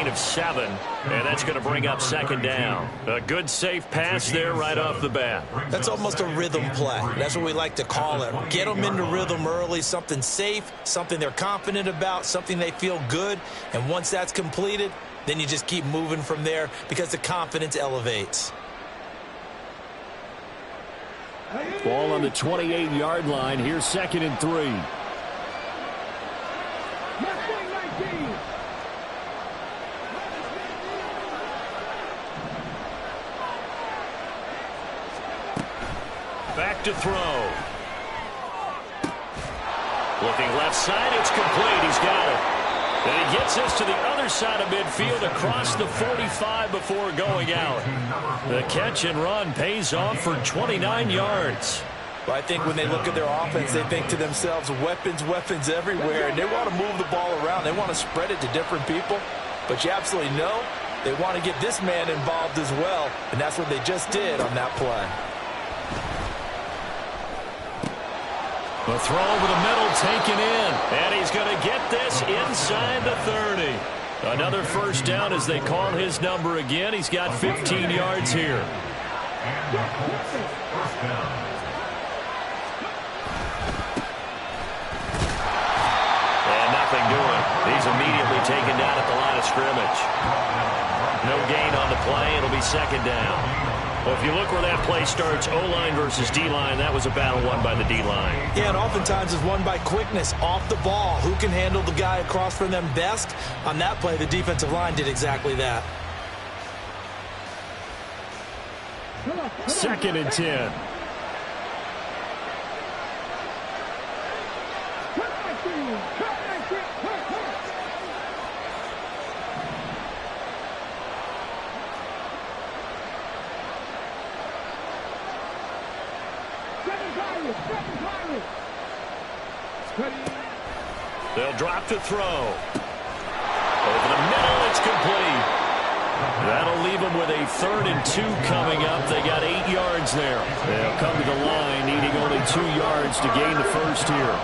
gain of 7, and that's going to bring up second down. A good, safe pass there right off the bat. That's almost a rhythm play. That's what we like to call it. Get them into rhythm early, something safe, something they're confident about, something they feel good, and once that's completed, then you just keep moving from there because the confidence elevates. Ball on the 28-yard line. Here's 2nd and 3. Back to throw. Looking left side, it's complete. He's got it. And he gets us to the other side of midfield across the 45 before going out. The catch and run pays off for 29 yards. Well, I think when they look at their offense, they think to themselves, weapons, weapons everywhere, and they want to move the ball around. They want to spread it to different people, but you absolutely know they want to get this man involved as well, and that's what they just did on that play. The throw over the middle taken in, and he's going to get this inside the 30. Another first down as they call his number again. He's got 15 yards here. And nothing doing. He's immediately taken down at the line of scrimmage. No gain on the play. It'll be second down. Well, if you look where that play starts, O-line versus D-line, that was a battle won by the D-line. Yeah, and oftentimes it's won by quickness off the ball. Who can handle the guy across from them best? On that play, the defensive line did exactly that. 2nd and 10. They'll drop to throw. Over the middle, it's complete. That'll leave them with a 3rd and 2 coming up. They got 8 yards there. They'll come to the line, needing only 2 yards to gain the first here.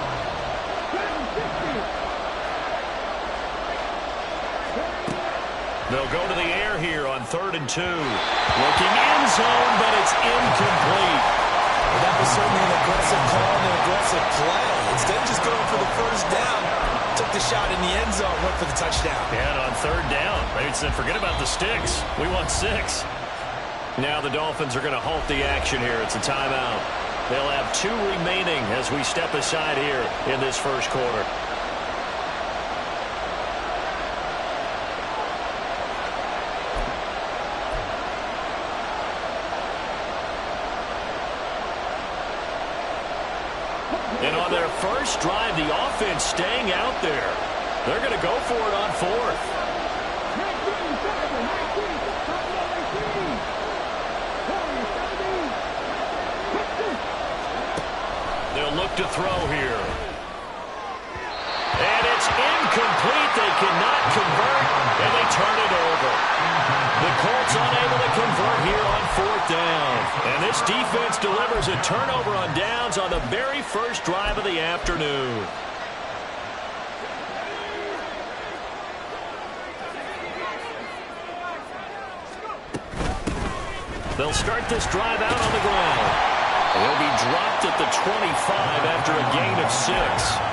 They'll go to the air here on 3rd and 2. Looking end zone, but it's incomplete. Well, that was certainly an aggressive call and an aggressive play. Instead of just going for the first down, took the shot in the end zone, went for the touchdown. And on 3rd down, they said, forget about the sticks. We want 6. Now the Dolphins are going to halt the action here. It's a timeout. They'll have 2 remaining as we step aside here in this first quarter. And on their first drive, the offense staying out there. They're going to go for it on 4th. They'll look to throw here. And it's incomplete. They cannot convert, and they turn it over. The Colts unable to convert here on 4th down. And this defense delivers a turnover on downs on the very first drive of the afternoon. They'll start this drive out on the ground. They'll be dropped at the 25 after a gain of 6.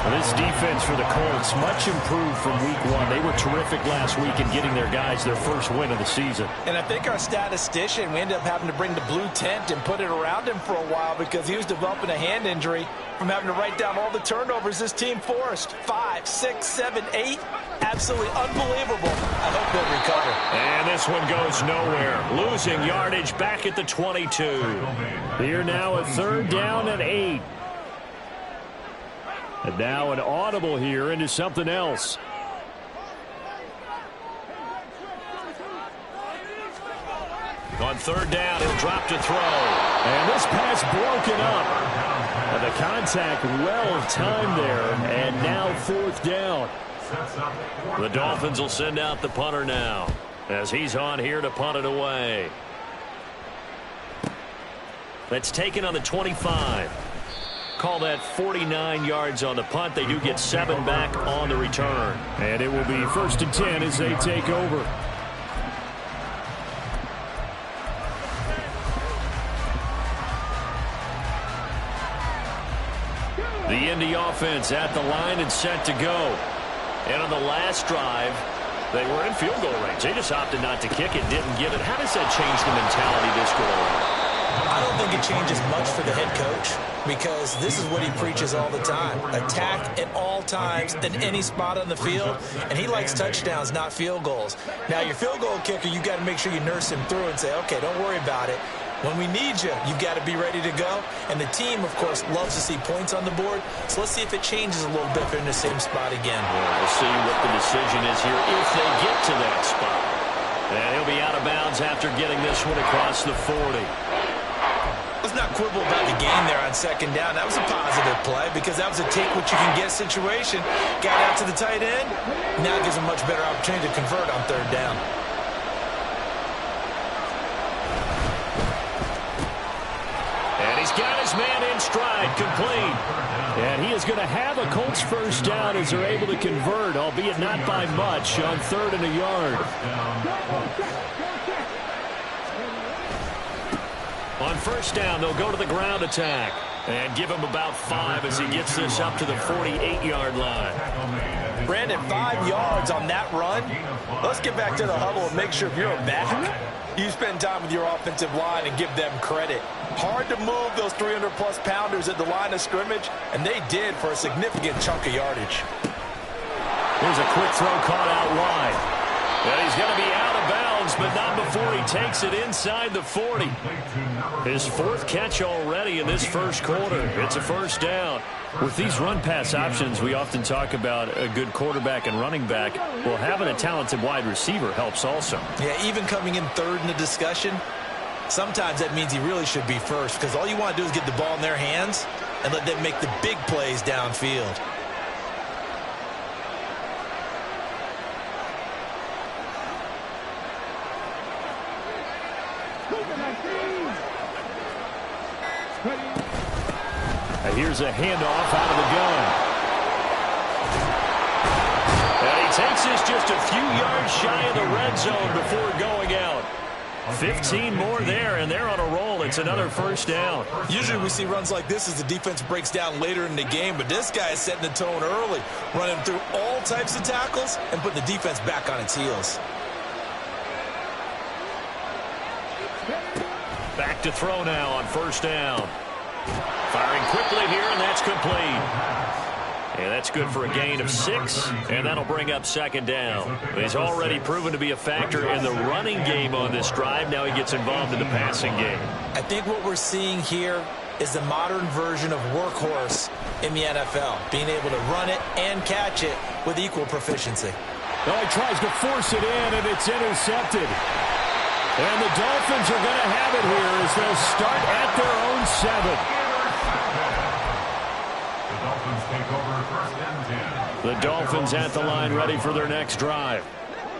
This defense for the Colts, much improved from week 1. They were terrific last week in getting their guys their first win of the season. And I think our statistician, we ended up having to bring the blue tent and put it around him for a while because he was developing a hand injury from having to write down all the turnovers this team forced. 5, 6, 7, 8. Absolutely unbelievable. I hope he'll recover. And this one goes nowhere. Losing yardage back at the 22. Here now a 3rd down and 8. And now an audible here into something else. On 3rd down, he'll drop to throw. And this pass broken up. And the contact well timed there. And now 4th down. The Dolphins will send out the punter now as he's on here to punt it away. That's taken on the 25. call that 49 yards on the punt. They do get 7 back on the return. And it will be 1st and 10 as they take over. The Indy offense at the line and set to go. And on the last drive, they were in field goal range. They just opted not to kick it, didn't get it. How does that change the mentality this go around? I don't think it changes much for the head coach because this is what he preaches all the time. Attack at all times in any spot on the field, and he likes touchdowns, not field goals. Now, your field goal kicker, you've got to make sure you nurse him through and say, okay, don't worry about it. When we need you, you've got to be ready to go. And the team, of course, loves to see points on the board. So let's see if it changes a little bit if they're in the same spot again. Well, we'll see what the decision is here if they get to that spot. And he'll be out of bounds after getting this one across the 40. Let's not quibble about the gain there on 2nd down. That was a positive play because that was a take-what-you-can-get situation. Got out to the tight end. Now it gives him a much better opportunity to convert on 3rd down. And he's got his man in stride, complete. And he is going to have a Colts 1st down as they're able to convert, albeit not by much, on 3rd and a yard. On 1st down, they'll go to the ground attack and give him about 5 as he gets this up to the 48-yard line. Brandon, 5 yards on that run. Let's get back to the huddle and make sure if you're a back, you spend time with your offensive line and give them credit. Hard to move those 300-plus pounders at the line of scrimmage, and they did for a significant chunk of yardage. Here's a quick throw caught out wide. And he's going to be out of bounds, but not before he takes it inside the 40. His 4th catch already in this 1st quarter. It's a 1st down. With these run-pass options, we often talk about a good quarterback and running back. Well, having a talented wide receiver helps also. Yeah, even coming in 3rd in the discussion, sometimes that means he really should be 1st because all you want to do is get the ball in their hands and let them make the big plays downfield. Here's a handoff out of the gun. And he takes this just a few yards shy of the red zone before going out. 15 more there, and they're on a roll. It's another 1st down. Usually we see runs like this as the defense breaks down later in the game, but this guy is setting the tone early, running through all types of tackles and putting the defense back on its heels. Back to throw now on 1st down. Firing quickly here, and that's complete. And that's good for a gain of 6, and that'll bring up 2nd down. He's already proven to be a factor in the running game on this drive. Now he gets involved in the passing game. I think what we're seeing here is the modern version of workhorse in the NFL, being able to run it and catch it with equal proficiency. Oh, he tries to force it in, and it's intercepted. And the Dolphins are going to have it here as they'll start at their own 7. The Dolphins at the line ready for their next drive.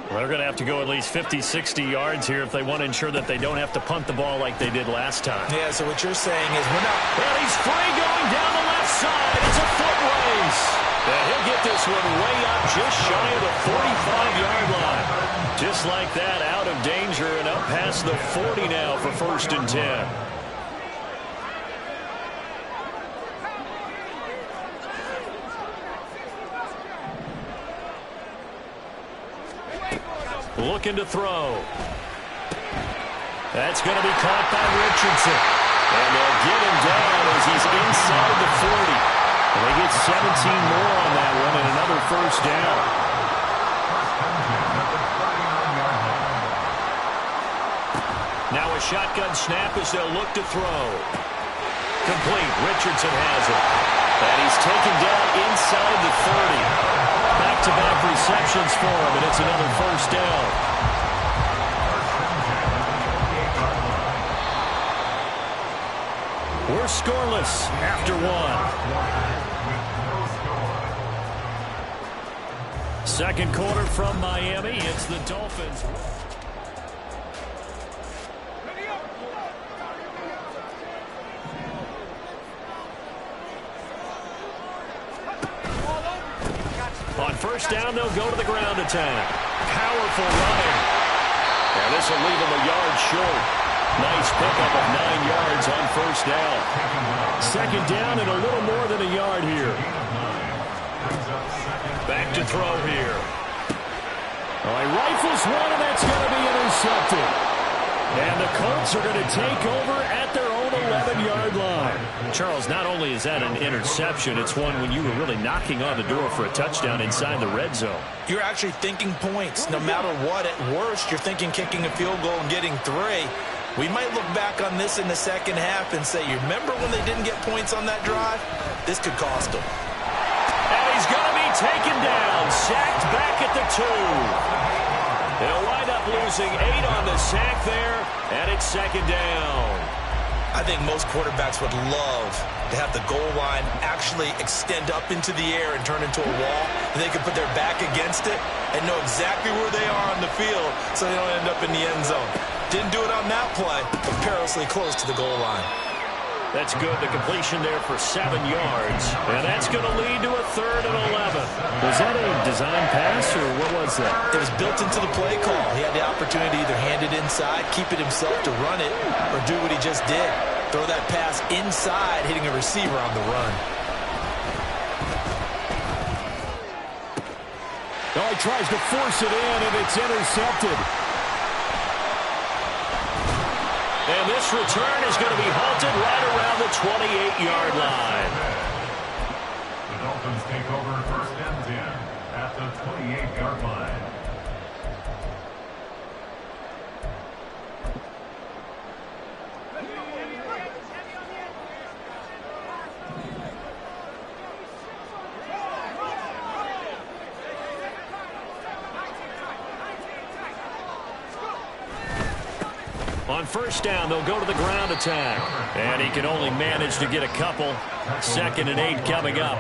Well, they're going to have to go at least 50, 60 yards here if they want to ensure that they don't have to punt the ball like they did last time. Yeah, so what you're saying is we're not... Well, he's free going down the left side. It's a foot race. And he'll get this one way up just shy of the 45-yard line. Just like that, out of danger and up past the 40 now for 1st and 10. Looking to throw. That's going to be caught by Richardson. And they'll get him down as he's inside the 40. And they get 17 more on that one and another 1st down. Now a shotgun snap as they'll look to throw. Complete. Richardson has it. And he's taken down inside the 30. Back-to-back receptions for him, and it's another 1st down. We're scoreless after 1. 2nd quarter from Miami. It's the Dolphins. first down, they'll go to the ground attack. Powerful running. And this will leave them a yard short. Nice pickup of 9 yards on first down. Second down and a little more than a yard here. Back to throw here. Oh, he rifles one, and that's going to be intercepted. And the Colts are going to take over at their own 11-yard line. Charles, not only is that an interception, it's one when you were really knocking on the door for a touchdown inside the red zone. You're actually thinking points. No matter what, at worst, you're thinking kicking a field goal and getting 3. We might look back on this in the second half and say, you remember when they didn't get points on that drive? This could cost them. And he's going to be taken down, sacked back at the 2. They'll wind up losing 8 on the sack there, and it's second down. I think most quarterbacks would love to have the goal line actually extend up into the air and turn into a wall, and they can put their back against it and know exactly where they are on the field so they don't end up in the end zone. Didn't do it on that play, but perilously close to the goal line. That's good. The completion there for 7 yards. And that's going to lead to a 3rd and 11. Was that a design pass, or what was that? It was built into the play call. He had the opportunity to either hand it inside, keep it himself to run it, or do what he just did. Throw that pass inside, hitting a receiver on the run. Oh, he tries to force it in, and it's intercepted. And this return is going to be halted right around the 28-yard line. The Dolphins take over 1st and 10 at the 28-yard line. On first down, they'll go to the ground attack. And he can only manage to get a couple. 2nd and 8 coming up.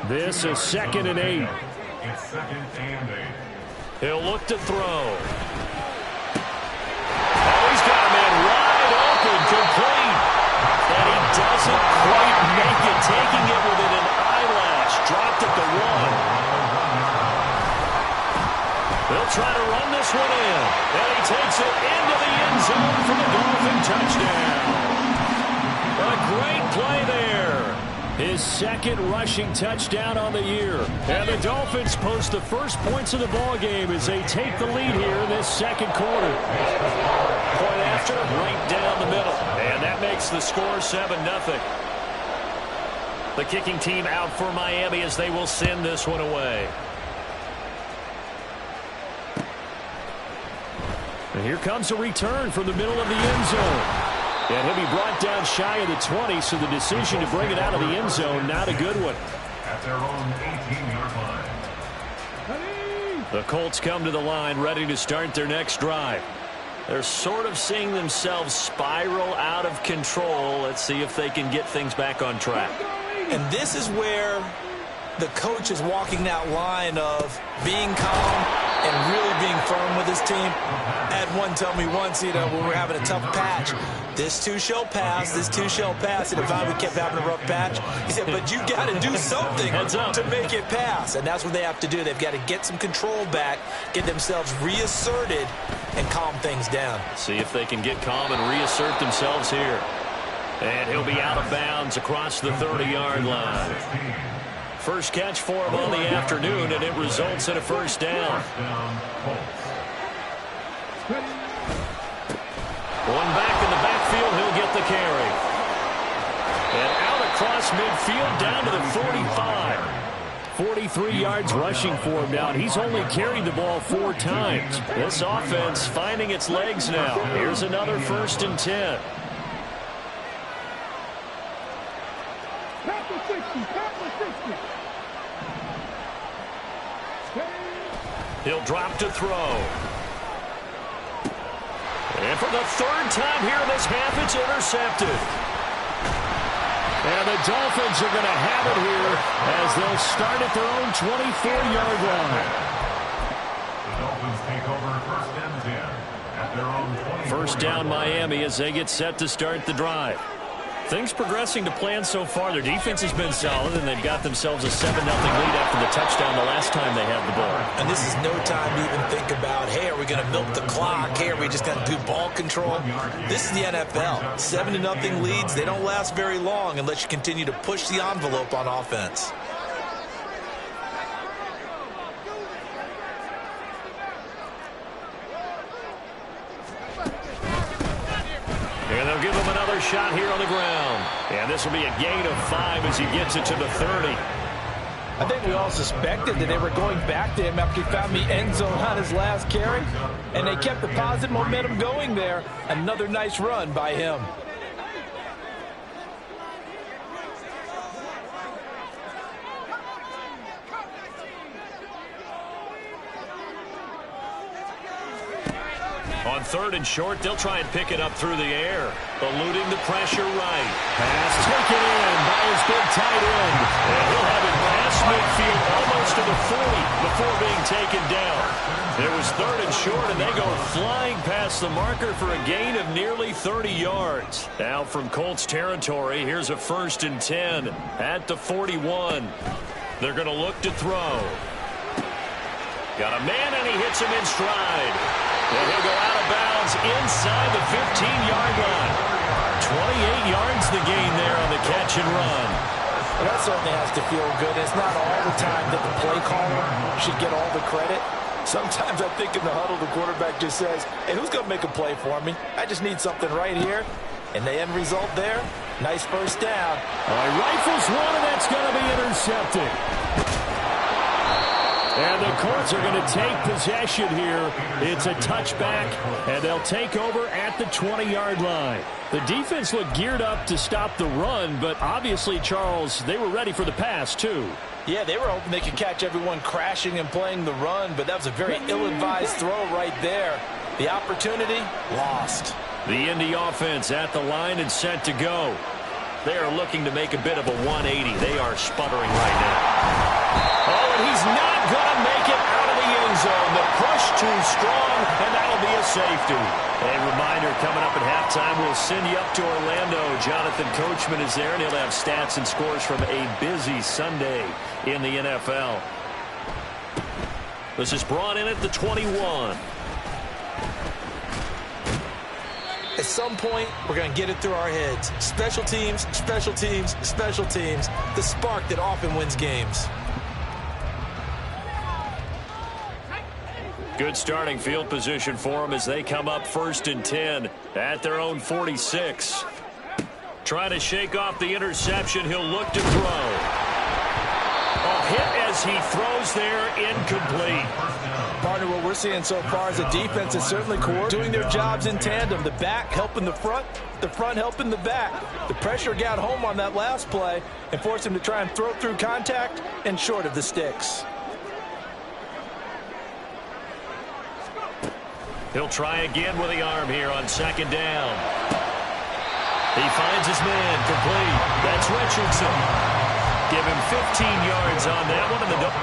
This is 2nd and 8. It's 2nd and 8. He'll look to throw. Oh, he's got a man wide open, complete. And he doesn't quite make it, taking it within an eyelash. Dropped at the 1. They'll try to run this one in. And he takes it into the end zone for the Dolphin touchdown. A great play there. His 2nd rushing touchdown on the year. And the Dolphins post the first points of the ballgame as they take the lead here in this 2nd quarter. Point after, right down the middle. And that makes the score 7-0. The kicking team out for Miami as they will send this one away. And here comes a return from the middle of the end zone. And he'll be brought down shy of the 20, so the decision to bring it out of the end zone, not a good one. At their own 18-yard line. The Colts come to the line ready to start their next drive. They're sort of seeing themselves spiral out of control. Let's see if they can get things back on track. And this is where the coach is walking that line of being calm and really being firm with his team. I had one tell me once, when we're having a tough patch, this too shall pass, this too shall pass. And if I kept having a rough patch, he said, but you got to do something to make it pass. And that's what they have to do. They've got to get some control back, get themselves reasserted, and calm things down. See if they can get calm and reassert themselves here. And he'll be out of bounds across the 30-yard line. First catch for him on the afternoon, and it results in a first down. One back in the backfield, he'll get the carry. And out across midfield, down to the 45. 43 yards rushing for him now, and he's only carried the ball 4 times. This offense finding its legs now. Here's another 1st and 10. He'll drop to throw. And for the 3rd time here in this half, it's intercepted. And the Dolphins are going to have it here as they'll start at their own 24-yard line. The Dolphins take over 1st and 10 at their own 24-yard line. First down Miami as they get set to start the drive. Things progressing to plan so far. Their defense has been solid, and they've got themselves a 7-0 lead after the touchdown the last time they had the ball. And this is no time to even think about, hey, are we going to milk the clock? Hey, are we just going to do ball control? This is the NFL. 7-0 leads, they don't last very long unless you continue to push the envelope on offense. And they'll give him another shot here on the ground. And this will be a gain of 5 as he gets it to the 30. I think we all suspected that they were going back to him after he found the end zone on his last carry. And they kept the positive momentum going there. Another nice run by him. On 3rd and short, they'll try and pick it up through the air. Eluding the pressure right. Pass taken in by his big tight end. And he'll have it past midfield almost to the 40 before being taken down. It was 3rd and short, and they go flying past the marker for a gain of nearly 30 yards. Now from Colts territory, here's a 1st and 10 at the 41. They're going to look to throw. Got a man, and he hits him in stride. And he'll go out of bounds inside the 15-yard line. 28 yards the gain there on the catch and run. Well, that certainly has to feel good. It's not all the time that the play caller should get all the credit. Sometimes I think in the huddle, the quarterback just says, hey, who's going to make a play for me? I just need something right here. And the end result there, nice first down. Rifles one, and that's going to be intercepted. And the Colts are going to take possession here. It's a touchback, and they'll take over at the 20-yard line. The defense looked geared up to stop the run, but obviously, Charles, they were ready for the pass, too. Yeah, they were hoping they could catch everyone crashing and playing the run, but that was a very ill-advised throw right there. The opportunity, lost. The Indy offense at the line and set to go. They are looking to make a bit of a 180. They are sputtering right now. Oh, and he's not going to make it out of the end zone. The push too strong, and that'll be a safety. A reminder, coming up at halftime, we'll send you up to Orlando. Jonathan Coachman is there, and he'll have stats and scores from a busy Sunday in the NFL. This is brought in at the 21. At some point, we're going to get it through our heads. Special teams, special teams, special teams. The spark that often wins games. Good starting field position for them as they come up 1st and 10 at their own 46. Trying to shake off the interception. He'll look to throw. A hit as he throws there, incomplete. Partner, what we're seeing so far is the defense is certainly doing their jobs in tandem. The back helping the front helping the back. The pressure got home on that last play and forced him to try and throw through contact and short of the sticks. He'll try again with the arm here on 2nd down. He finds his man, complete. That's Richardson. Give him 15 yards on that one.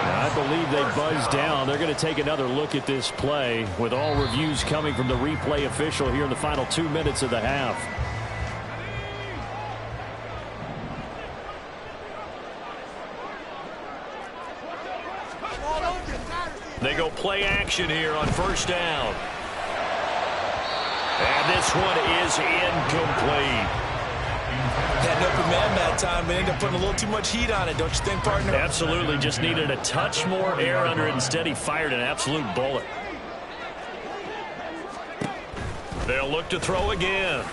I believe they buzzed down. They're going to take another look at this play with all reviews coming from the replay official here in the final 2 minutes of the half. They go play action here on 1st down. And this one is incomplete. Had an open man that time, but ended up putting a little too much heat on it, don't you think, partner? Absolutely. Just needed a touch more air under it. Instead, he fired an absolute bullet. They'll look to throw again.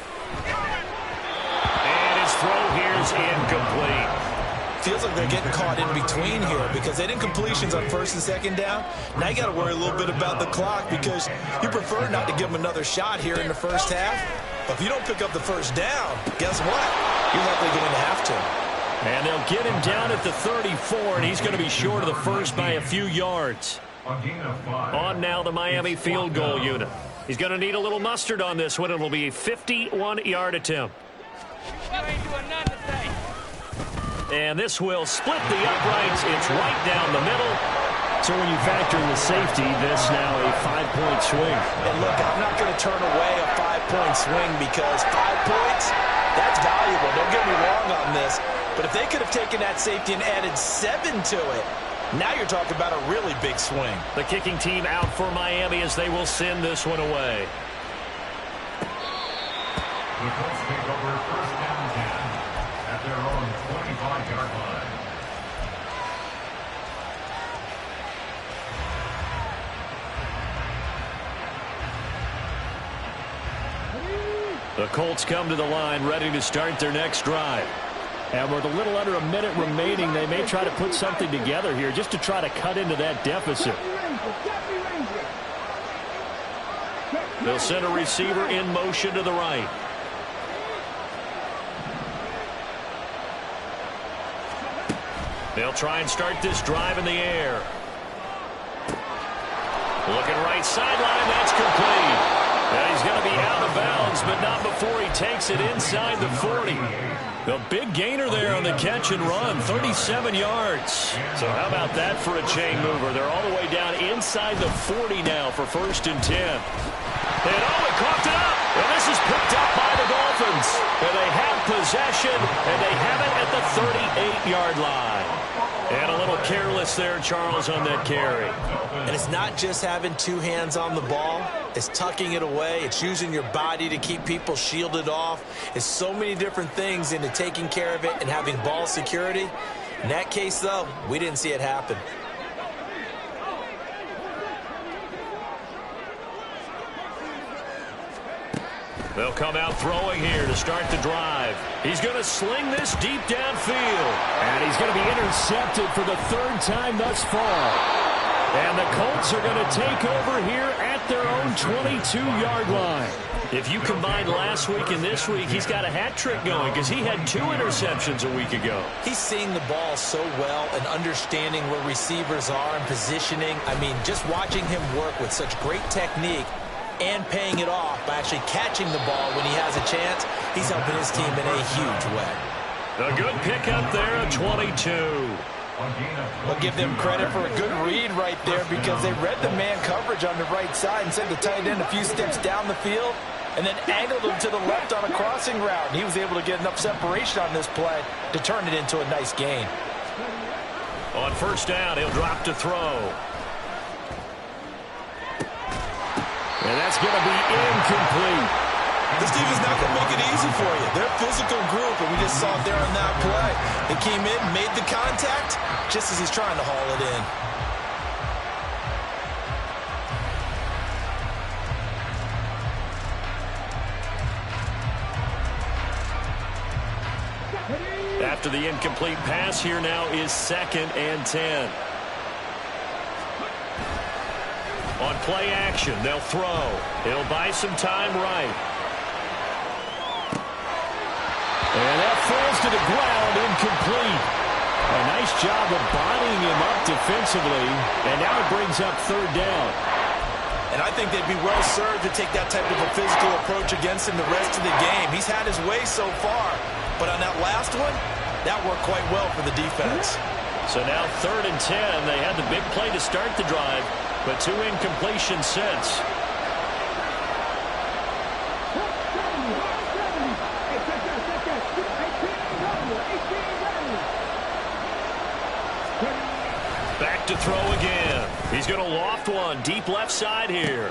And his throw here is incomplete. Feels like they're getting caught in between here because they didn't completions on 1st and 2nd down. Now you got to worry a little bit about the clock because you prefer not to give them another shot here in the first half. But if you don't pick up the 1st down, guess what? You're likely going to have to. And they'll get him down at the 34, and he's going to be short of the first by a few yards. On now the Miami field goal unit. He's going to need a little mustard on this one. It'll be a 51-yard attempt. And this will split the uprights. It's right down the middle. So when you factor in the safety, this now a 5-point swing. And look, I'm not going to turn away a 5 5-point swing because 5 points, that's valuable. Don't get me wrong on this. But if they could have taken that safety and added 7 to it, now you're talking about a really big swing. The kicking team out for Miami as they will send this one away. The Colts take over first down 10 at their own 25-yard line. The Colts come to the line ready to start their next drive. And with a little under a minute remaining, they may try to put something together here just to try to cut into that deficit. They'll send a receiver in motion to the right. They'll try and start this drive in the air. Looking right sideline, that's complete. And he's going to be out of bounds, but not before he takes it inside the 40. The big gainer there on the catch and run, 37 yards. So how about that for a chain mover? They're all the way down inside the 40 now for 1st and 10. And he coughed it up. And this is picked up by the Dolphins. And they have possession, and they have it at the 38-yard line. And a little careless there, Charles, on that carry. And it's not just having 2 hands on the ball. It's tucking it away. It's using your body to keep people shielded off. It's so many different things into taking care of it and having ball security. In that case, though, we didn't see it happen. They'll come out throwing here to start the drive. He's going to sling this deep downfield. And he's going to be intercepted for the 3rd time thus far. And the Colts are going to take over here at their own 22-yard line. If you combine last week and this week, he's got a hat trick going because he had 2 interceptions a week ago. He's seeing the ball so well and understanding where receivers are and positioning. I mean, just watching him work with such great technique and paying it off by actually catching the ball when he has a chance, he's helping his team in a huge way. A good pickup there at 22. We'll give them credit for a good read right there because they read the man coverage on the right side and sent the tight end a few steps down the field and then angled him to the left on a crossing route. And he was able to get enough separation on this play to turn it into a nice gain. On 1st down, he'll drop to throw. And that's going to be incomplete. This team is not going to make it easy for you. They're a physical group, and we just saw it there on that play. They came in, made the contact, just as he's trying to haul it in. After the incomplete pass, here now is 2nd and 10. On play action, they'll throw. He'll buy some time right. And that falls to the ground, incomplete. A nice job of bodying him up defensively, and now it brings up 3rd down. And I think they'd be well served to take that type of a physical approach against him the rest of the game. He's had his way so far, but on that last one, that worked quite well for the defense. So now 3rd and 10. They had the big play to start the drive, but 2 incompletions since. Back to throw again. He's going to loft one deep left side here.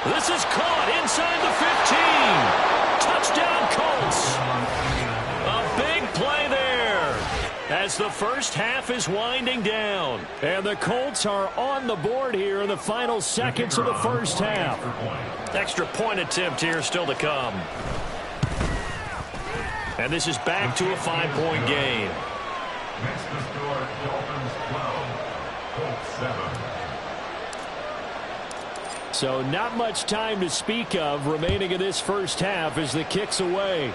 This is caught inside the 15. Touchdown Colts. A big play there as the first half is winding down. And the Colts are on the board here in the final seconds of the first half. Extra point attempt here still to come. And this is back to a 5-point game. Next to score, Dolphins 12, Colts 7. So not much time to speak of remaining in this first half as the kick's away.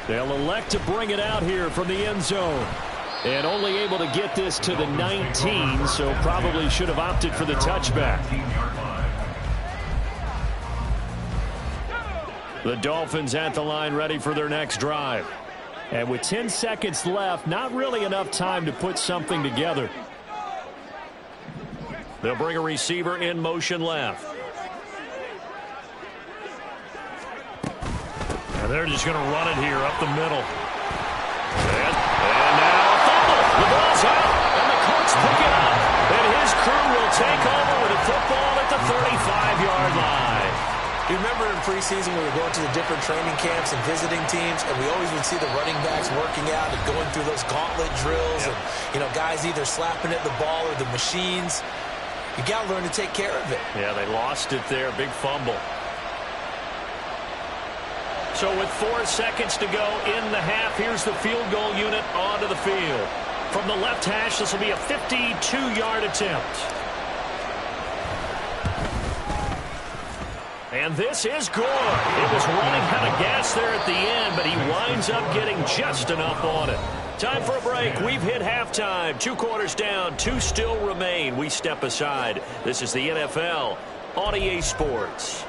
They'll elect to bring it out here from the end zone. And only able to get this to the 19, so probably should have opted for the touchback. The Dolphins at the line ready for their next drive. And with 10 seconds left, not really enough time to put something together. They'll bring a receiver in motion left. They're just going to run it here up the middle. And now a fumble. The ball's out, and the Colts pick it up. And his crew will take over with a football at the 35-yard line. You remember in preseason we were going to the different training camps and visiting teams, and we always would see the running backs working out and going through those gauntlet drills, and guys either slapping at the ball or the machines. You got to learn to take care of it. Yeah, they lost it there. Big fumble. So with 4 seconds to go in the half, here's the field goal unit onto the field. From the left hash, this will be a 52-yard attempt. And this is good. It was running out of gas there at the end, but he winds up getting just enough on it. Time for a break. We've hit halftime. 2 quarters down, 2 still remain. We step aside. This is the NFL on EA Sports.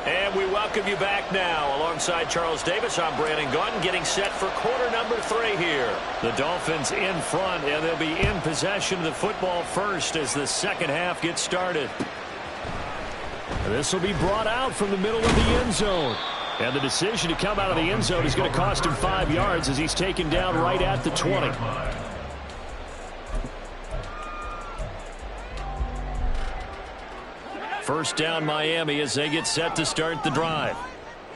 And we welcome you back now. Alongside Charles Davis, I'm Brandon Gaudin, getting set for quarter number 3 here. The Dolphins in front, and they'll be in possession of the football first as the second half gets started. This will be brought out from the middle of the end zone. And the decision to come out of the end zone is going to cost him 5 yards as he's taken down right at the 20. First down Miami as they get set to start the drive.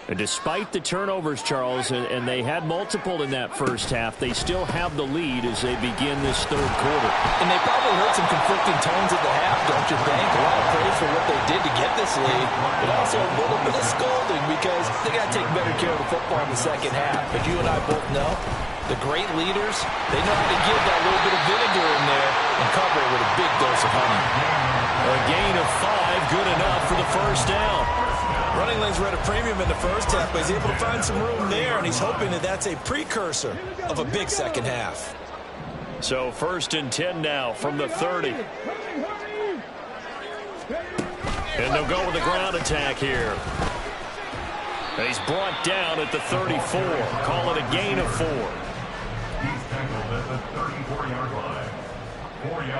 And despite the turnovers, Charles, and they had multiple in that first half, they still have the lead as they begin this third quarter. And they probably heard some conflicting tones at the half, don't you think? A lot of praise for what they did to get this lead, but also a little bit of scolding because they got to take better care of the football in the second half. But you and I both know the great leaders, they know how to give that little bit of vinegar in there and cover it with a big dose of honey. A gain of 5, good enough for the first down. Running lanes were at a premium in the first half, but he's able to find some room there, and he's hoping that that's a precursor of a big second half. So 1st and 10 now from the 30. And they'll go with a ground attack here. And he's brought down at the 34. Call it a gain of 4.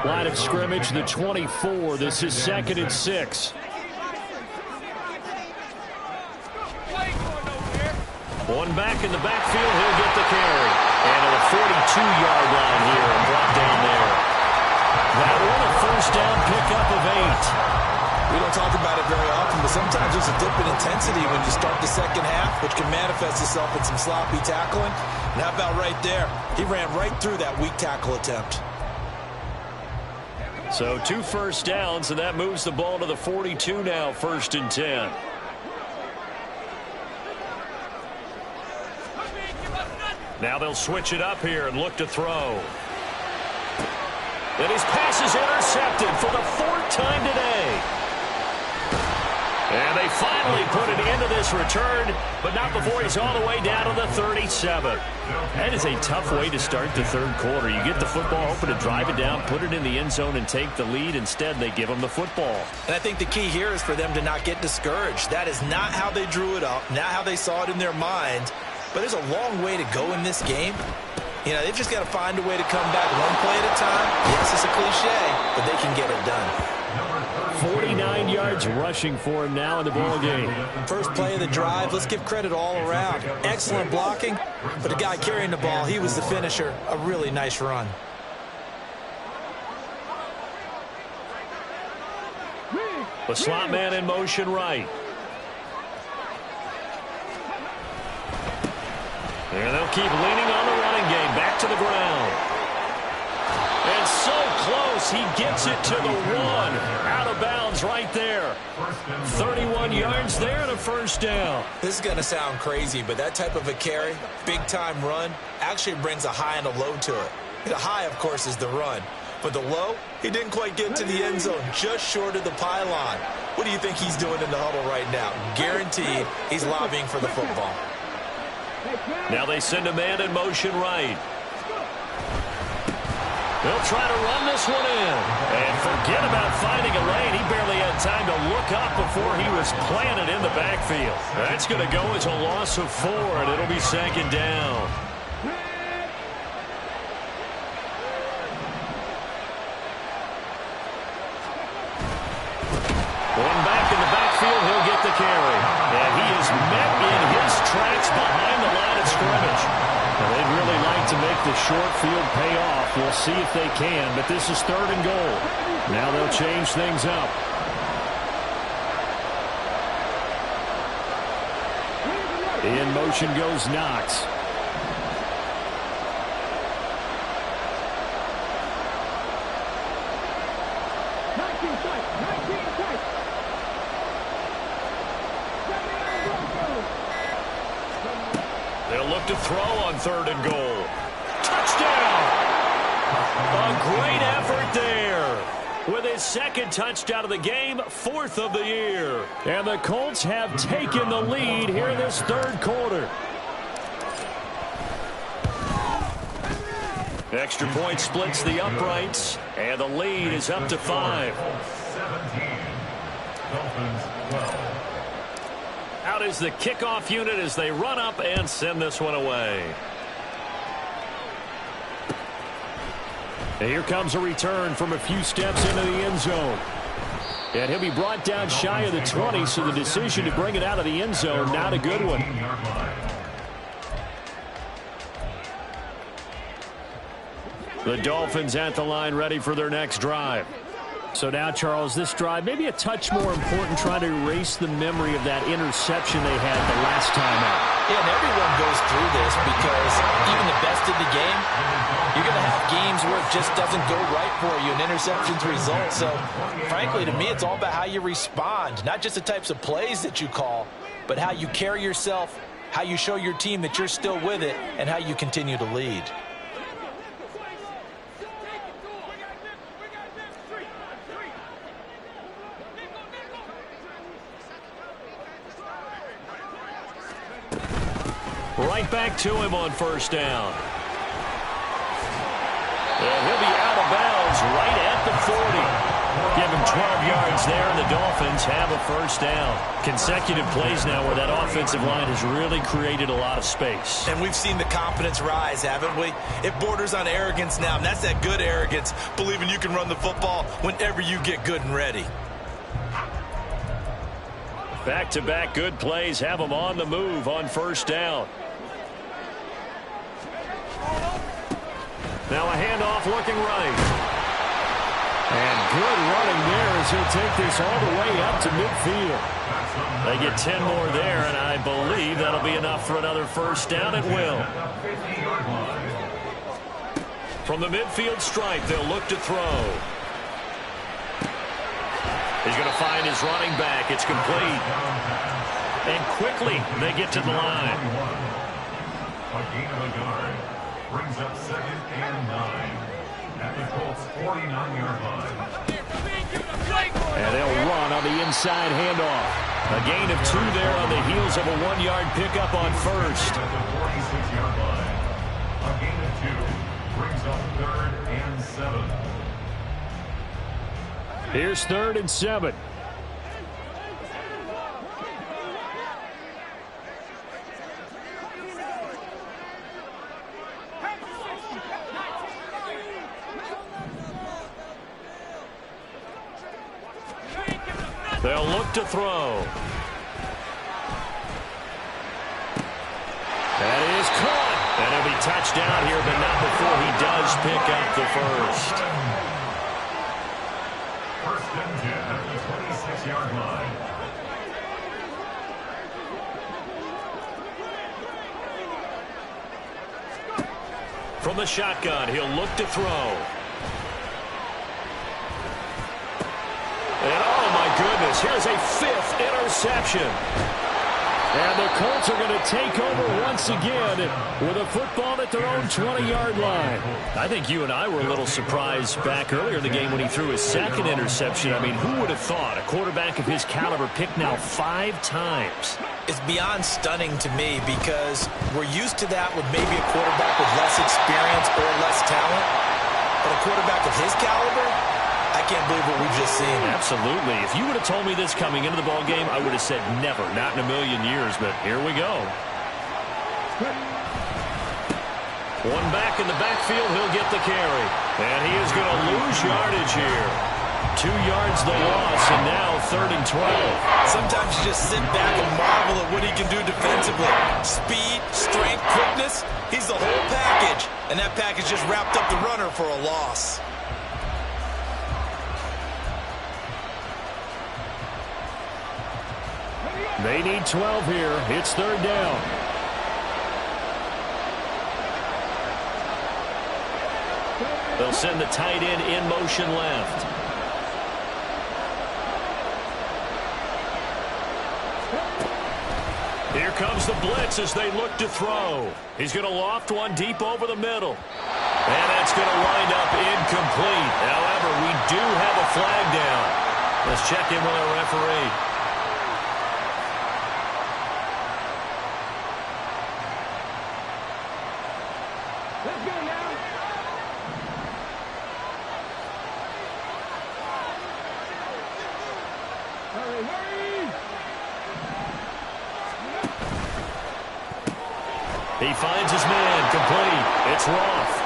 Line of scrimmage, the 24. This is 2nd and 6. One back in the backfield, he'll get the carry. And at the 42-yard line here and brought down there. That one a first down pickup of 8. We don't talk about it very often, but sometimes there's a dip in intensity when you start the second half, which can manifest itself in some sloppy tackling. And how about right there? He ran right through that weak tackle attempt. So 2 first downs, and that moves the ball to the 42 now, 1st and 10. Now they'll switch it up here and look to throw. And his pass is intercepted for the 4th time today. And they finally put it into this return, but not before he's all the way down to the 37. That is a tough way to start the third quarter. You get the football, hoping to drive it down, put it in the end zone, and take the lead. Instead, they give him the football. And I think the key here is for them to not get discouraged. That is not how they drew it up, not how they saw it in their mind. But there's a long way to go in this game. They've just got to find a way to come back one play at a time. Yes, it's a cliche, but they can get it done. 49 yards rushing for him now in the ball game. First play of the drive, let's give credit all around. Excellent blocking, but the guy carrying the ball, he was the finisher. A really nice run. The slot man in motion right. And they'll keep leaning on the running game. Back to the ground. And so close, he gets it to the 1. Out of bounds right there. 31 yards there and a first down. This is going to sound crazy, but that type of a carry, big-time run, actually brings a high and a low to it. The high, of course, is the run. But the low, he didn't quite get to the end zone, just short of the pylon. What do you think he's doing in the huddle right now? Guaranteed he's lobbying for the football. Now they send a man in motion right. They'll try to run this one in. And forget about finding a lane. He barely had time to look up before he was planted in the backfield. That's going to go as a loss of 4, and it'll be 2nd down. the short field pay off? We'll see if they can, but this is 3rd and goal. Now they'll change things up. In motion goes Knox. They'll look to throw on 3rd and goal. Touchdown! A great effort there. With his 2nd touchdown of the game, 4th of the year. And the Colts have taken the lead here in this 3rd quarter. Extra point splits the uprights, and the lead is up to 5. 17. Dolphins 12. Out is the kickoff unit as they run up and send this one away. And here comes a return from a few steps into the end zone. And he'll be brought down shy of the 20, so the decision to bring it out of the end zone, not a good one. The Dolphins at the line ready for their next drive. So now, Charles, this drive may be a touch more important, trying to erase the memory of that interception they had the last time out. Yeah, and everyone goes through this because even the best in the game, you're going to have games where it just doesn't go right for you, and interceptions result. So, frankly, to me, it's all about how you respond, not just the types of plays that you call, but how you carry yourself, how you show your team that you're still with it, and how you continue to lead. Right back to him on 1st down. And he'll be out of bounds right at the 40. Give him 12 yards there, and the Dolphins have a 1st down. Consecutive plays now where that offensive line has really created a lot of space. And we've seen the confidence rise, haven't we? It borders on arrogance now, and that's that good arrogance, believing you can run the football whenever you get good and ready. Back-to-back good plays have them on the move on 1st down. Now a handoff looking right. And good running there as he'll take this all the way up to midfield. They get 10 more there, and I believe that'll be enough for another 1st down. It will. From the midfield stripe, they'll look to throw. He's going to find his running back. It's complete. And quickly, they get to the line. A gain of a yard brings up 2nd and 9 at the Colts 49-yard line. And they'll run on the inside handoff. A gain of 2 there on the heels of a 1-yard pickup on 1st. At the 46-yard line. A gain of 2 brings up 3rd and 7. Here's 3rd and 7. They'll look to throw. That is caught. And he'll be touched down here, but not before he does pick up the 1st. 1st and 10 at the 26-yard line. From the shotgun, he'll look to throw. And oh my goodness, here's a 5th interception. And the Colts are going to take over once again with a football at their own 20-yard line. I think you and I were a little surprised back earlier in the game when he threw his 2nd interception. I mean, who would have thought a quarterback of his caliber picked now 5 times? It's beyond stunning to me because we're used to that with maybe a quarterback with less experience or less talent. But a quarterback of his caliber, I can't believe what we've just seen. Absolutely. If you would have told me this coming into the ball game, I would have said never, not in a million years, but here we go. One back in the backfield, he'll get the carry. And he is going to lose yardage here. 2 yards the loss, and now 3rd and 12. Sometimes you just sit back and marvel at what he can do defensively. Speed, strength, quickness, he's the whole package. And that package just wrapped up the runner for a loss. They need 12 here. It's 3rd down. They'll send the tight end in motion left. Here comes the blitz as they look to throw. He's going to loft one deep over the middle. And that's going to wind up incomplete. However, we do have a flag down. Let's check in with our referee. He finds his man, complete. It's Roth.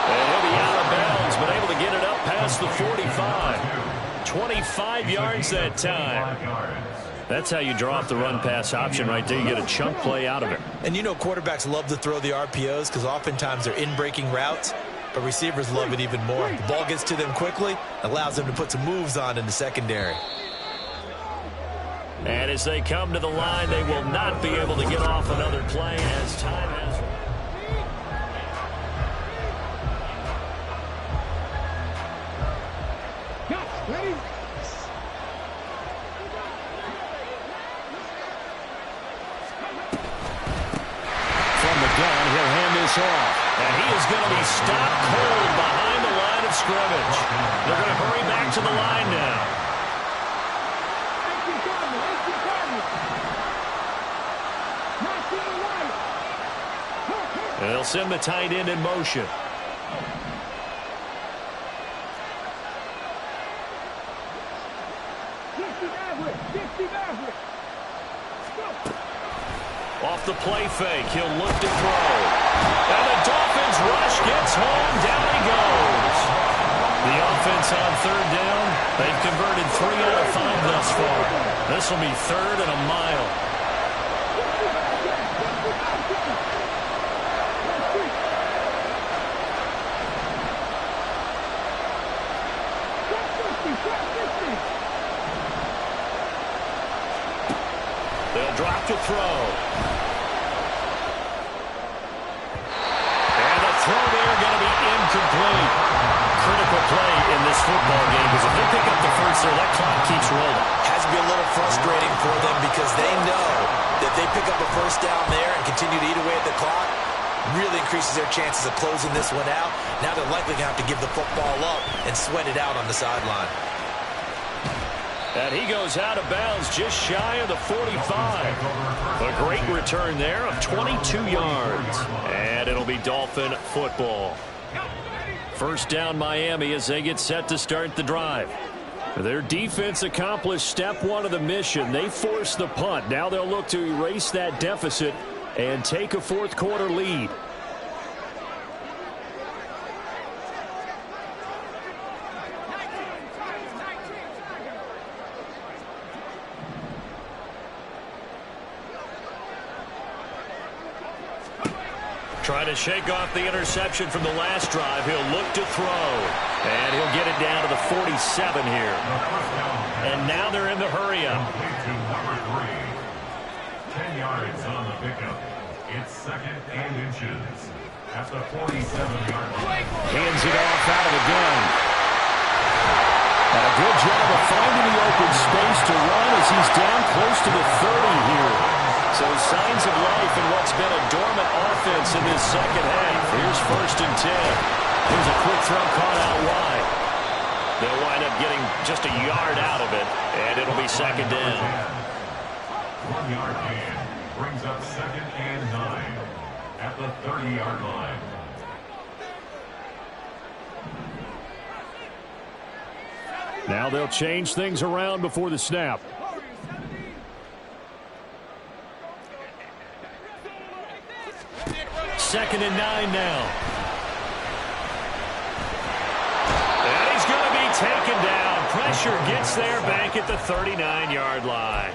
And he'll be out of bounds, but able to get it up past the 45. 25 yards that time. That's how you draw up the run-pass option right there. You get a chunk play out of it. And you know quarterbacks love to throw the RPOs because oftentimes they're in-breaking routes, but receivers love it even more. The ball gets to them quickly, allows them to put some moves on in the secondary. And as they come to the line, they will not be able to get off another play as time has. Ready? From the gun, he'll hand this off. And he is going to be stopped cold behind the line of scrimmage. They're going to hurry back to the line now. They'll send the tight end in motion. Off the play fake, he'll look to throw. And the Dolphins rush gets home, down he goes. The offense on 3rd down, they've converted 3 out of 5 thus far. This will be 3rd and a mile. They'll drop to throw. And the throw there going to be incomplete. Critical play in this football game because if they pick up the first there, that clock keeps rolling. Has to be a little frustrating for them because they know that they pick up a first down there and continue to eat away at the clock, really increases their chances of closing this one out. Now they're likely going to have to give the football up and sweat it out on the sideline. And he goes out of bounds just shy of the 45. A great return there of 22 yards. And it'll be Dolphin football. First down Miami as they get set to start the drive. Their defense accomplished step 1 of the mission. They forced the punt. Now they'll look to erase that deficit and take a 4th quarter lead. Trying to shake off the interception from the last drive. He'll look to throw. And he'll get it down to the 47 here. And now they're in the hurry-up. 10 yards on the pickup. It's 2nd and inches. At the 47-yard line. Hands it off out of the gun. And a good job of finding the open space to run as he's down close to the 30 here. So signs of life in what's been a dormant offense in this second half. Here's 1st and 10. Here's a quick throw caught out wide. They'll wind up getting just a yard out of it, and it'll be 2nd down. 1-yard gain brings up 2nd and 9 at the 30-yard line. Now they'll change things around before the snap. Second and 9 now. And he's going to be taken down pressure gets there back at the 39-yard line.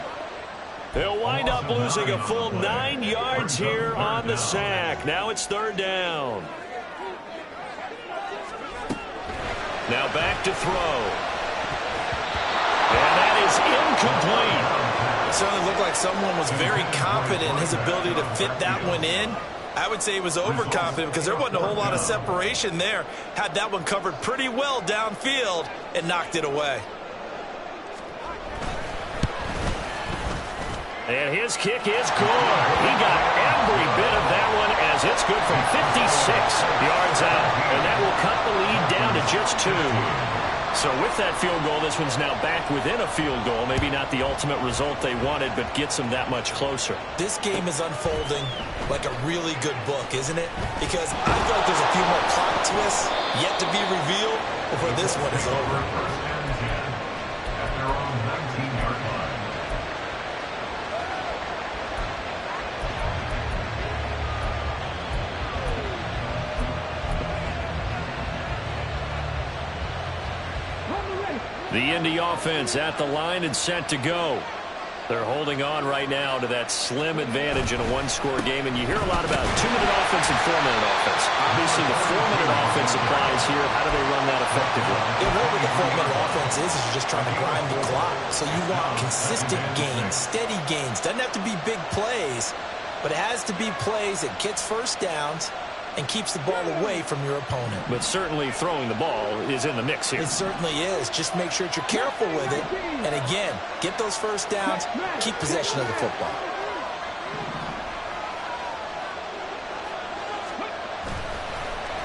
They'll wind up losing a full 9 yards here on the sack. Now it's third down. Now back to throw. And that is incomplete. It certainly looked like someone was very confident in his ability to fit that one in. I would say he was overconfident because there wasn't a whole lot of separation there. Had that one covered pretty well downfield and knocked it away. And his kick is good. He got every bit of that one as it's good from 56 yards out. And that will cut the lead down to just 2. So with that field goal, this one's now back within a field goal. Maybe not the ultimate result they wanted, but gets them that much closer. This game is unfolding like a really good book, isn't it? Because I feel like there's a few more plot twists yet to be revealed before this one is over. First and 10 at their own 19-yard line. The Indy offense at the line and set to go. They're holding on right now to that slim advantage in a one-score game, and you hear a lot about 2-minute offense and 4-minute offense. Obviously, the 4-minute offense applies here. How do they run that effectively? Yeah, what the 4-minute offense is you're just trying to grind the clock. So you want consistent gains, steady gains. Doesn't have to be big plays, but it has to be plays that gets first downs and keeps the ball away from your opponent. But certainly throwing the ball is in the mix here. It certainly is. Just make sure that you're careful with it. And again, get those first downs, keep possession of the football.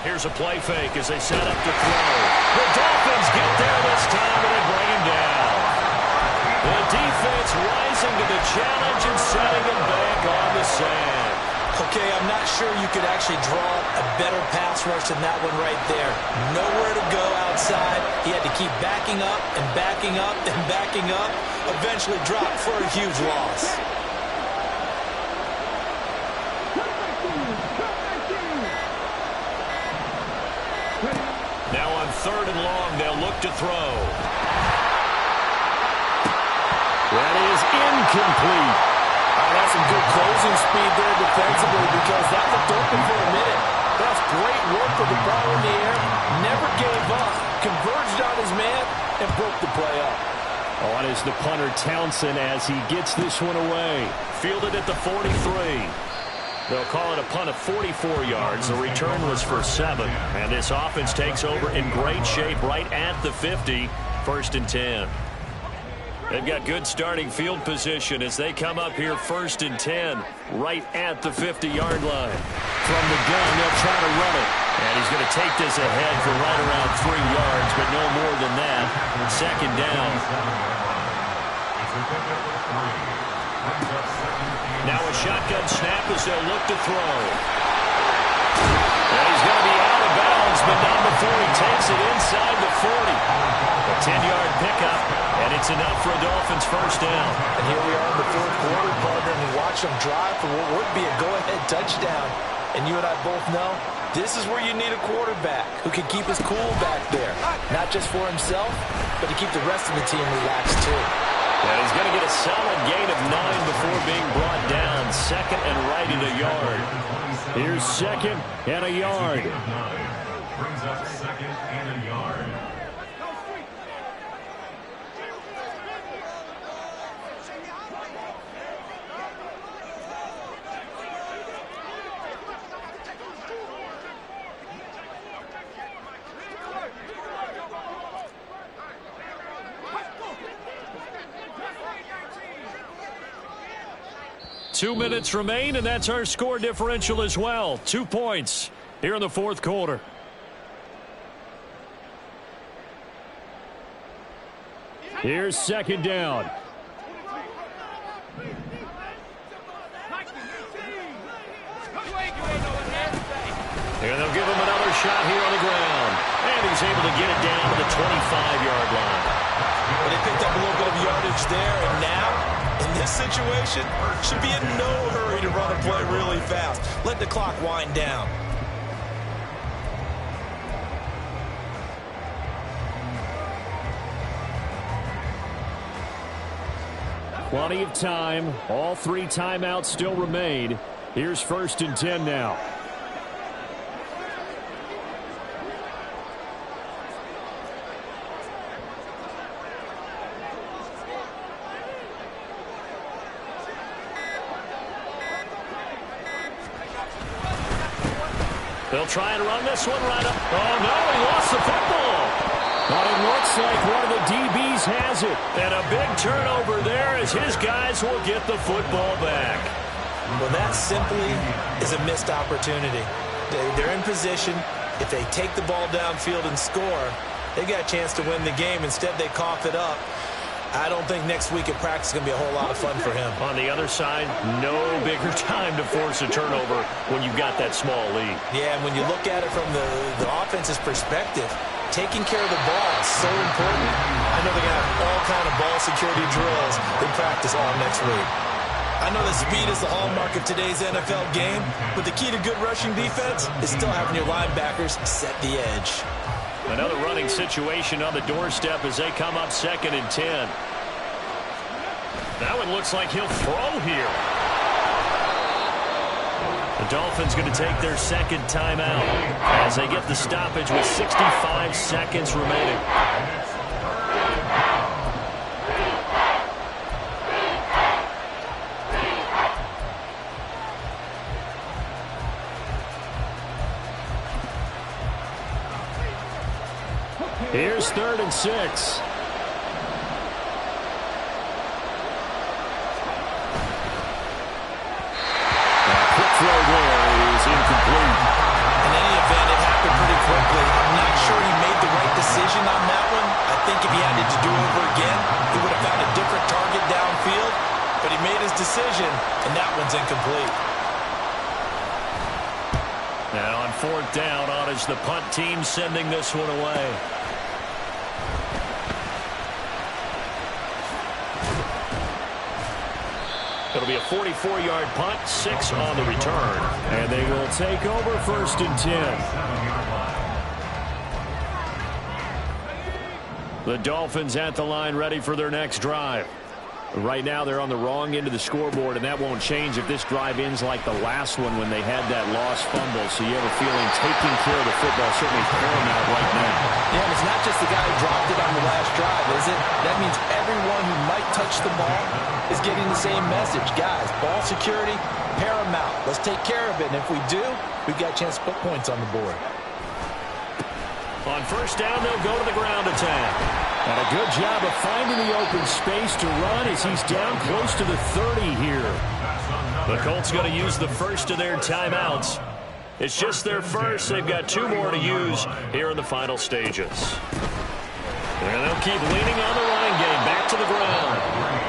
Here's a play fake as they set up to throw. The Dolphins get there this time and they bring him down. The defense rising to the challenge and setting him back on the sand. Okay, I'm not sure you could actually draw a better pass rush than that one right there. Nowhere to go outside. He had to keep backing up and backing up and backing up. Eventually dropped for a huge loss. Now on third and long, they'll look to throw. That is incomplete. That's some good closing speed there defensively because that looked open for a minute. That's great work with the ball in the air. Never gave up. Converged on his man and broke the play up. On is the punter Townsend as he gets this one away. Fielded at the 43. They'll call it a punt of 44 yards. The return was for 7. And this offense takes over in great shape right at the 50. First and 10. They've got good starting field position as they come up here first and 10 right at the 50-yard line. From the gun, they'll try to run it. And he's going to take this ahead for right around 3 yards, but no more than that. Second down. Now a shotgun snap as they'll look to throw. And he's going to be out of bounds, but not before he takes it inside the 40. A 10-yard pickup, and it's enough for a Dolphins first down. And here we are in the fourth quarter, partner, and we watch them drive for what would be a go-ahead touchdown. And you and I both know this is where you need a quarterback who can keep his cool back there. Not just for himself, but to keep the rest of the team relaxed too. And he's going to get a solid gain of 9 before being brought down. Second and right in a yard. Here's second and a yard. Brings up second and a yard. Two minutes remain, and that's our score differential as well. 2 points here in the fourth quarter. Here's second down. And they'll give him another shot here on the ground. And he's able to get it down to the 25-yard line. But they picked up a little bit of yardage there, and now, in this situation, should be in no hurry to run a play really fast. Let the clock wind down. Plenty of time. All 3 timeouts still remain. Here's 1st and 10 now. They'll try and run this one right up. Oh, no, he lost the football. But it looks like one of the DBs has it. And a big turnover there as his guys will get the football back. Well, that simply is a missed opportunity. They're in position. If they take the ball downfield and score, they got a chance to win the game. Instead, they cough it up. I don't think next week at practice is going to be a whole lot of fun for him. On the other side, no bigger time to force a turnover when you've got that small lead. Yeah, and when you look at it from the offense's perspective, taking care of the ball is so important. I know they're going to have all kind of ball security drills in practice all next week. I know that speed is the hallmark of today's NFL game, but the key to good rushing defense is still having your linebackers set the edge. Another running situation on the doorstep as they come up 2nd and 10. That one looks like he'll throw here. The Dolphins going to take their 2nd timeout as they get the stoppage with 65 seconds remaining. Here's 3rd and 6. Quick throw there is incomplete. In any event, it happened pretty quickly. I'm not sure he made the right decision on that one. I think if he had it to do over again, he would have found a different target downfield. But he made his decision, and that one's incomplete. Now on 4th down, on is the punt team sending this one away. It'll be a 44-yard punt, 6 on the return. And they will take over 1st and 10. The Dolphins at the line ready for their next drive. Right now they're on the wrong end of the scoreboard, and that won't change if this drive ends like the last one when they had that lost fumble. So you have a feeling taking care of the football certainly paramount right now. Yeah, and it's not just the guy who dropped it on the last drive, is it? That means everyone who might touch the ball is getting the same message. Guys, ball security, paramount. Let's take care of it, and if we do, we've got a chance to put points on the board. On 1st down, they'll go to the ground attack. And a good job of finding the open space to run as he's down close to the 30 here. The Colts going to use the first of their timeouts. It's just their first. They've got 2 more to use here in the final stages. And they'll keep leaning on the running game back to the ground.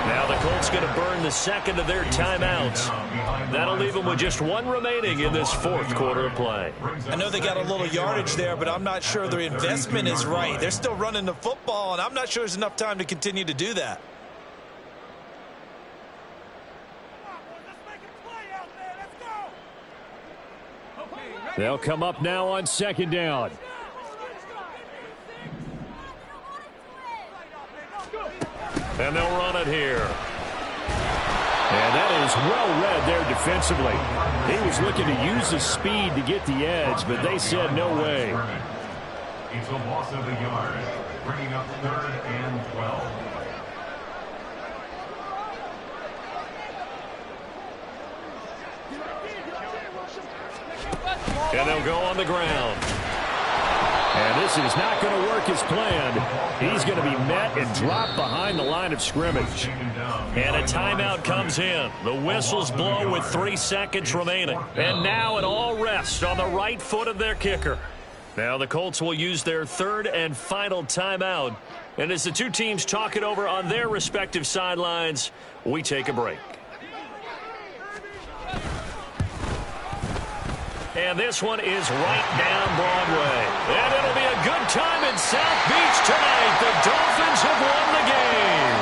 Now the Colts going to burn the 2nd of their timeouts. That'll leave them with just 1 remaining in this 4th quarter of play. I know they got a little yardage there, but I'm not sure their investment is right. They're still running the football, and I'm not sure there's enough time to continue to do that. They'll come up now on 2nd down. And they'll run it here. And that is well read there defensively. He was looking to use his speed to get the edge, but they said no way. It's a loss of a yard, bringing up 3rd and 12. And they'll go on the ground. And this is not going to work as planned. He's going to be met and dropped behind the line of scrimmage. And a timeout comes in. The whistles blow with 3 seconds remaining. And now it all rests on the right foot of their kicker. Now the Colts will use their 3rd and final timeout. And as the 2 teams talk it over on their respective sidelines, we take a break. And this one is right down Broadway. And it'll be a good time in South Beach tonight. The Dolphins have won the game.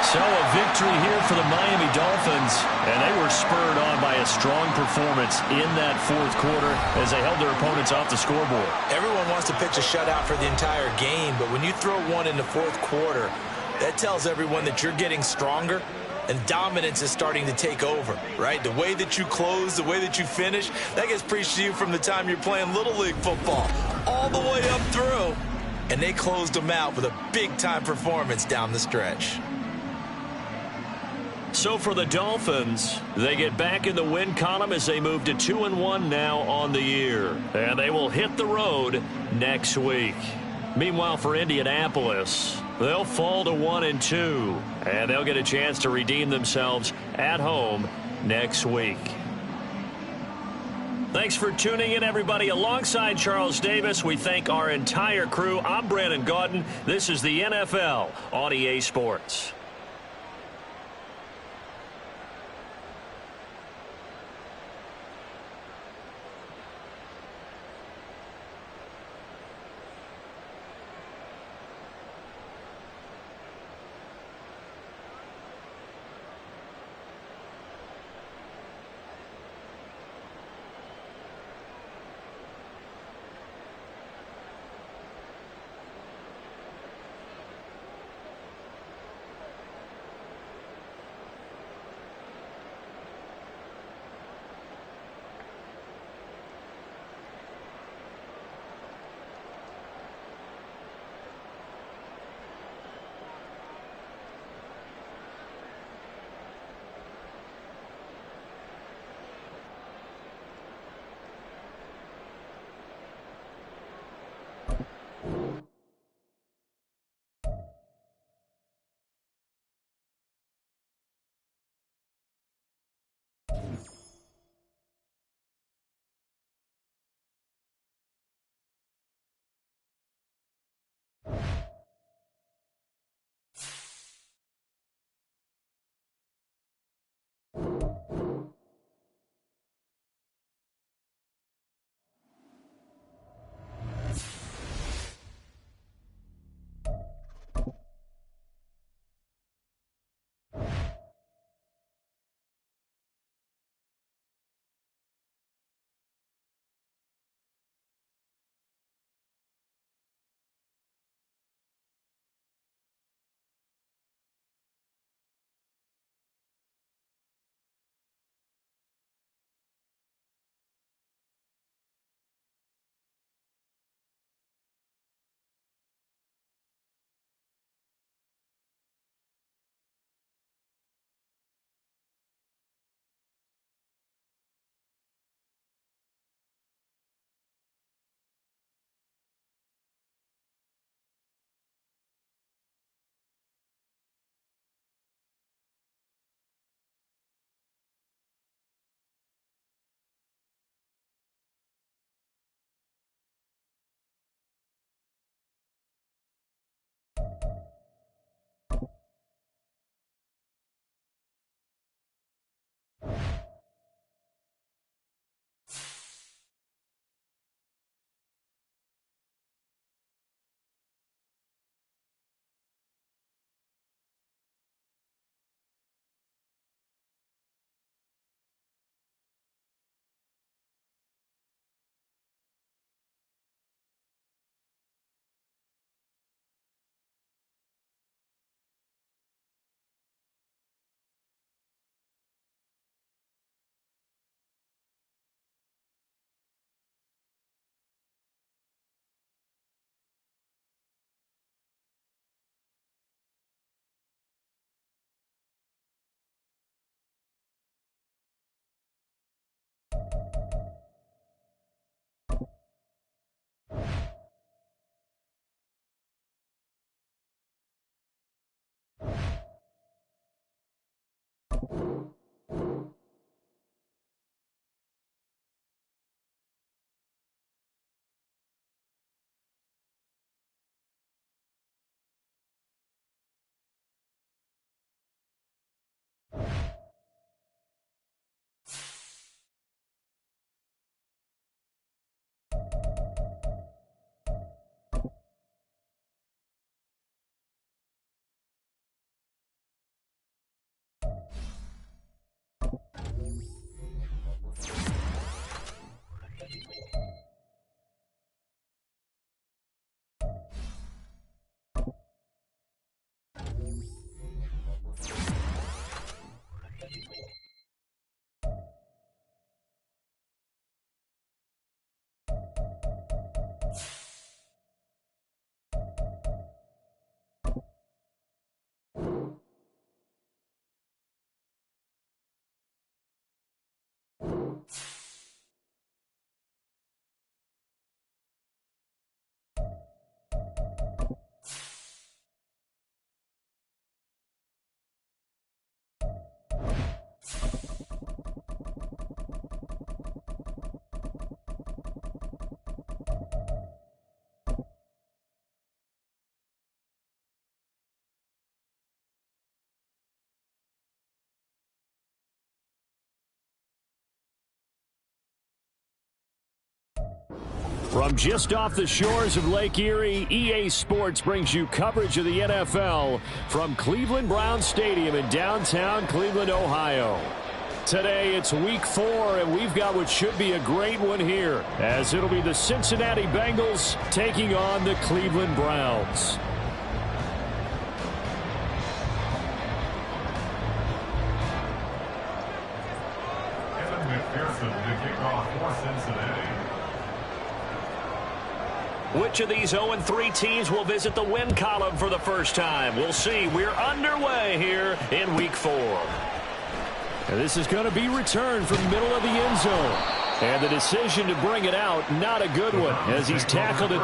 So a victory here for the Miami Dolphins. And they were spurred on by a strong performance in that 4th quarter as they held their opponents off the scoreboard. Everyone wants to pitch a shutout for the entire game, but when you throw one in the 4th quarter, that tells everyone that you're getting stronger and dominance is starting to take over, right? The way that you close, the way that you finish, that gets preached to you from the time you're playing Little League football all the way up through. And they closed them out with a big-time performance down the stretch. So for the Dolphins, they get back in the win column as they move to 2-1 now on the year. And they will hit the road next week. Meanwhile, for Indianapolis, they'll fall to 1-2. And they'll get a chance to redeem themselves at home next week. Thanks for tuning in, everybody. Alongside Charles Davis, we thank our entire crew. I'm Brandon Gaudin. This is the NFL on EA Sports. From just off the shores of Lake Erie, EA Sports brings you coverage of the NFL from Cleveland Browns Stadium in downtown Cleveland, Ohio. Today, it's week 4, and we've got what should be a great one here, as it'll be the Cincinnati Bengals taking on the Cleveland Browns. Evan McPherson to kick off for Cincinnati. Which of these 0-3 teams will visit the win column for the first time? We'll see. We're underway here in week 4. And this is going to be returned from the middle of the end zone. And the decision to bring it out, not a good one, as he's tackled at the